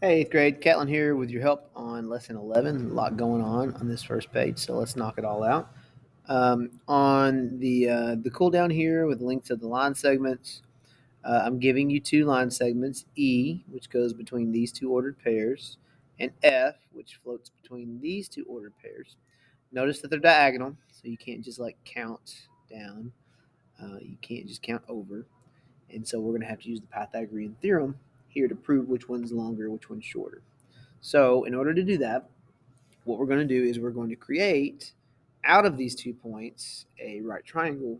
Hey, 8th grade, Catlin here with your help on lesson 11. A lot going on this first page, so let's knock it all out. On the cool down here with links to the line segments, I'm giving you two line segments, E, which goes between these two ordered pairs, and F, which floats between these two ordered pairs. Notice that they're diagonal, so you can't just like count down. You can't just count over. And so we're going to have to use the Pythagorean theorem here to prove which one's longer, which one's shorter. So in order to do that, what we're going to do is we're going to create out of these 2 points a right triangle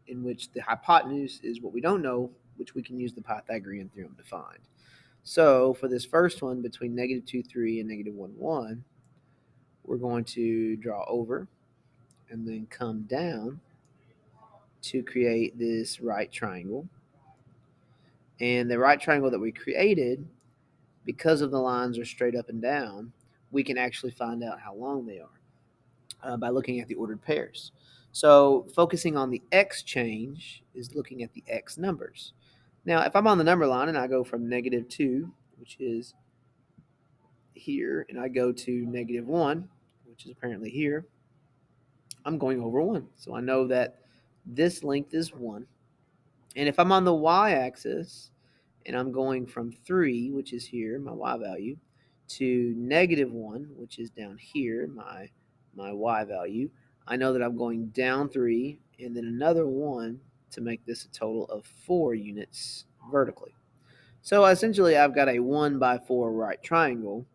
in which the hypotenuse is what we don't know, which we can use the Pythagorean theorem to find. So for this first one between negative 2, 3 and negative 1, 1, we're going to draw over and then come down to create this right triangle. And the right triangle that we created, because of the lines are straight up and down, we can actually find out how long they are by looking at the ordered pairs. So focusing on the x change is looking at the x numbers. Now, if I'm on the number line and I go from negative 2, which is here, and I go to negative 1, which is apparently here, I'm going over 1. So I know that this length is 1. And if I'm on the y-axis and I'm going from 3, which is here, my y value, to negative 1, which is down here, my y value, I know that I'm going down 3 and then another 1 to make this a total of 4 units vertically. So essentially, I've got a 1 by 4 right triangle.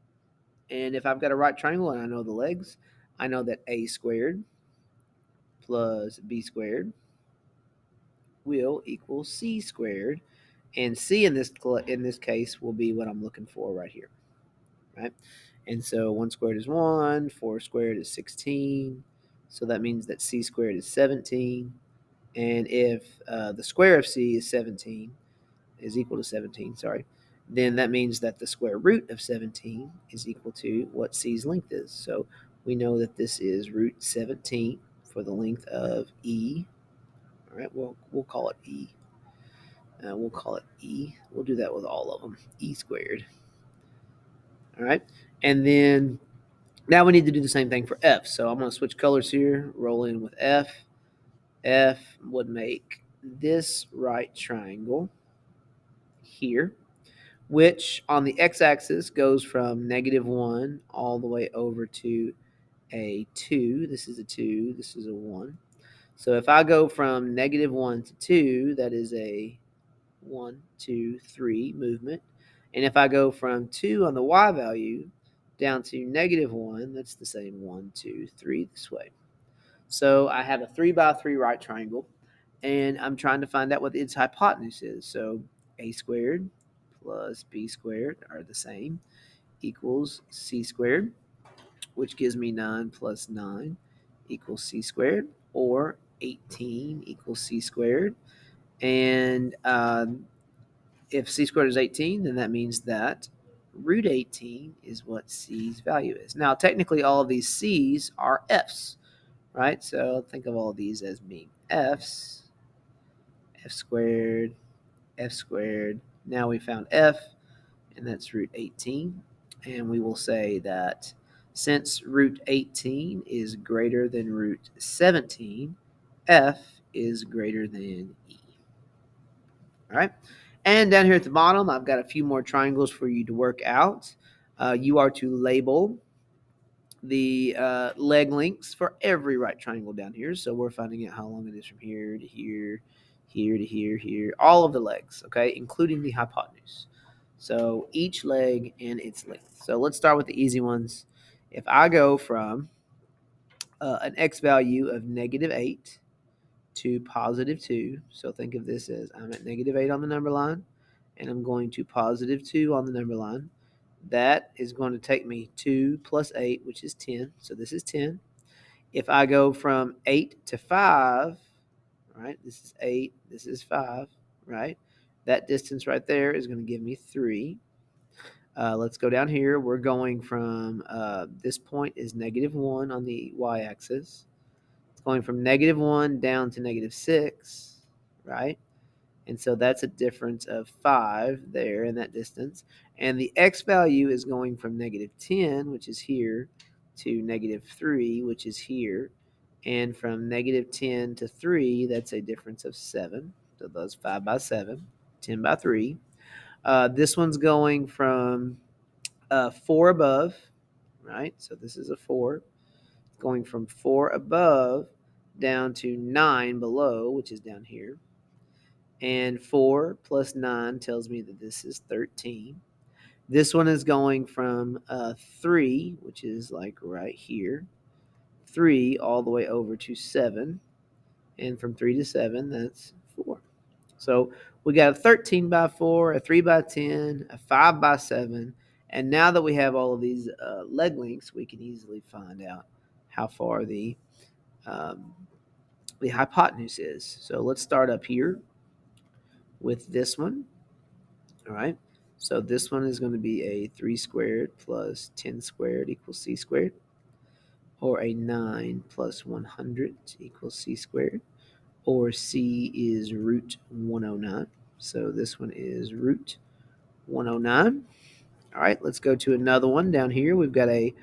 And if I've got a right triangle and I know the legs, I know that a squared plus b squared will equal c squared, and c in this case will be what I'm looking for right here, right? And so 1 squared is 1, 4 squared is 16, so that means that c squared is 17. And if the square of c is 17 is equal to 17, sorry, then that means that the square root of 17 is equal to what c's length is. So we know that this is root 17 for the length of e. All right, we'll call it e. We'll call it E. We'll do that with all of them. E squared. All right. And then now we need to do the same thing for F. So I'm going to switch colors here, roll in with F. F would make this right triangle here, which on the x-axis goes from negative 1 all the way over to a 2. This is a 2. This is a 1. So if I go from negative 1 to 2, that is a 1, 2, 3 movement. And if I go from 2 on the y value down to negative 1, that's the same 1, 2, 3 this way. So I have a 3 by 3 right triangle, and I'm trying to find out what its hypotenuse is. So a squared plus b squared are the same, equals c squared, which gives me 9 plus 9 equals c squared, or 18 equals c squared. And if c squared is 18, then that means that root 18 is what c's value is. Now, technically, all of these c's are f's, right? So think of all of these as being f's, f squared, f squared. Now we found f, and that's root 18. And we will say that since root 18 is greater than root 17, f is greater than e. All right. And down here at the bottom, I've got a few more triangles for you to work out. You are to label the leg lengths for every right triangle down here. So we're finding out how long it is from here to here, here to here, here, all of the legs, okay, including the hypotenuse. So each leg and its length. So let's start with the easy ones. If I go from an x value of negative 8 to positive 2, so think of this as I'm at negative 8 on the number line, and I'm going to positive 2 on the number line. That is going to take me 2 plus 8, which is 10. So this is 10. If I go from 8 to 5, right, this is 8, this is 5, right? That distance right there is going to give me 3. Let's go down here. We're going from this point is negative 1 on the y-axis. It's going from negative 1 down to negative 6, right? And so that's a difference of 5 there in that distance. And the x value is going from negative 10, which is here, to negative 3, which is here. And from negative 10 to 3, that's a difference of 7. So those 5 by 7, 10 by 3. This one's going from 4 above, right? So this is a 4. Going from 4 above down to 9 below, which is down here. And 4 plus 9 tells me that this is 13. This one is going from 3, which is like right here, 3 all the way over to 7. And from 3 to 7, that's 4. So we got a 13 by 4, a 3 by 10, a 5 by 7. And now that we have all of these leg lengths, we can easily find out how far um, the hypotenuse is. So let's start up here with this one. All right. So this one is going to be a 3 squared plus 10 squared equals c squared, or a 9 plus 100 equals c squared, or c is root 109. So this one is root 109. All right, let's go to another one down here. We've got a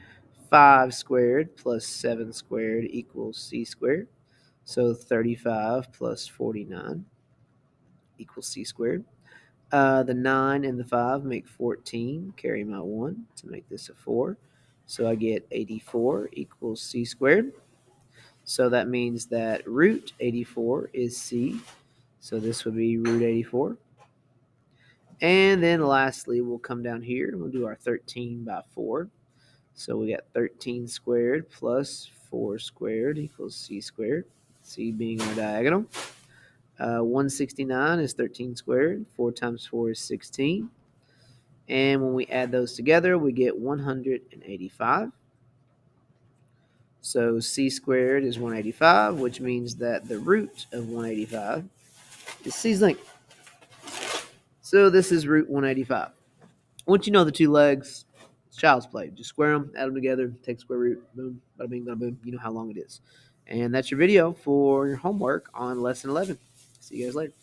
5 squared plus 7 squared equals c squared. So 35 plus 49 equals c squared. The 9 and the 5 make 14. Carry my 1 to make this a 4. So I get 84 equals c squared. So that means that root 84 is c. So this would be root 84. And then lastly, we'll come down here and we'll do our 13 by 4. So we got 13 squared plus 4 squared equals c squared, c being our diagonal. 169 is 13 squared. 4 times 4 is 16. And when we add those together, we get 185. So c squared is 185, which means that the root of 185 is c's length. So this is root 185. Once you know the two legs, it's child's play. Just square them, add them together, take square root, boom, bada bing, bada boom. You know how long it is. And that's your video for your homework on lesson 11. See you guys later.